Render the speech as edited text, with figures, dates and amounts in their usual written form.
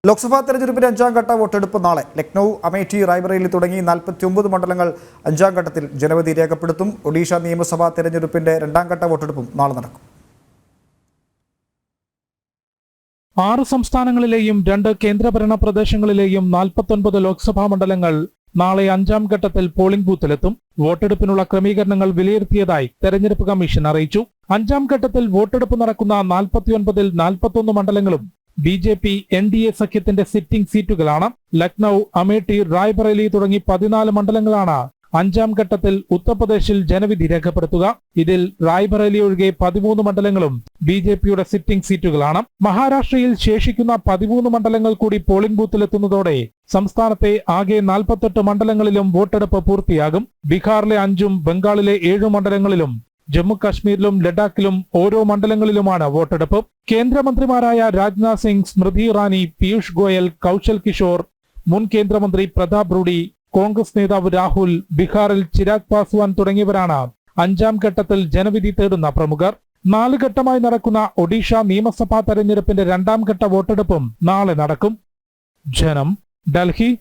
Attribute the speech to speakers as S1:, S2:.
S1: ലോക്സഭാ തെരഞ്ഞെടുപ്പിന്റെ അഞ്ചാം ഘട്ട വോട്ടെടുപ്പ് നാളെ. ലക്നൌ, അമേഠി, റായ്ബറേലി തുടങ്ങി 49 മണ്ഡലങ്ങൾ അഞ്ചാം ഘട്ടത്തിൽ ജനവിധി രേഖപ്പെടുത്തും. ഒഡീഷ നിയമസഭാ തെരഞ്ഞെടുപ്പിന്റെ രണ്ടാം ഘട്ട വോട്ടെടുപ്പും നാളെ നടക്കും.
S2: 6 സംസ്ഥാനങ്ങളിലെയും 2 കേന്ദ്രഭരണ പ്രദേശങ്ങളിലെയും 49 ലോക്സഭാ മണ്ഡലങ്ങൾ നാളെ അഞ്ചാം ഘട്ടത്തിൽ പോളിംഗ് ബൂത്തിലെത്തും. വോട്ടെടുപ്പിനുള്ള ക്രമീകരണങ്ങൾ വിലയിരുത്തിയതായി തെരഞ്ഞെടുപ്പ് കമ്മീഷൻ അറിയിച്ചു. അഞ്ചാം ഘട്ടത്തിൽ വോട്ടെടുപ്പ് നടക്കുന്ന 49-ൽ 41 മണ്ഡലങ്ങളും BJP NDA സഖ്യത്തിന്റെ സിറ്റിംഗ് സീറ്റുകളാണ്. ലക്നൌ, അമേഠി, റായ്ബറേലി തുടങ്ങി 14 മണ്ഡലങ്ങളാണ് അഞ്ചാം ഘട്ടത്തിൽ ഉത്തർപ്രദേശിൽ ജനവിധി രേഖപ്പെടുത്തുക. ഇതിൽ റായ്ബറേലി ഒഴികെ 13 മണ്ഡലങ്ങളും BJPയുടെ സിറ്റിംഗ് സീറ്റുകളാണ്. മഹാരാഷ്ട്രയിൽ ശേഷിക്കുന്ന 13 മണ്ഡലങ്ങൾ കൂടി പോളിംഗ് ബൂത്തിലെത്തുന്നതോടെ സംസ്ഥാനത്തെ ആകെ 48 മണ്ഡലങ്ങളിലും വോട്ടെടുപ്പ് പൂർത്തിയാകും. ബീഹാറിലെ 5ഉം ബംഗാളിലെ 7 മണ്ഡലങ്ങളിലും ജമ്മു കാശ്മീരിലും ലഡാക്കിലും ഓരോ മണ്ഡലങ്ങളിലുമാണ് വോട്ടെടുപ്പ്. കേന്ദ്രമന്ത്രിമാരായ രാജ്നാഥ് സിംഗ്, സ്മൃതി ഇറാനി, പീയൂഷ് ഗോയൽ, കൌശൽ കിഷോർ, മുൻ കേന്ദ്രമന്ത്രി പ്രതാപ് റൂഡി, കോൺഗ്രസ് നേതാവ് രാഹുൽ, ബീഹാറിൽ ചിരാഗ് പാസ്വാൻ തുടങ്ങിയവരാണ് അഞ്ചാം ഘട്ടത്തിൽ ജനവിധി തേടുന്ന പ്രമുഖർ. 4 ഘട്ടമായി നടക്കുന്ന ഒഡീഷ നിയമസഭാ തെരഞ്ഞെടുപ്പിന്റെ രണ്ടാം ഘട്ട വോട്ടെടുപ്പും നാളെ നടക്കും. ജനം, ഡൽഹി.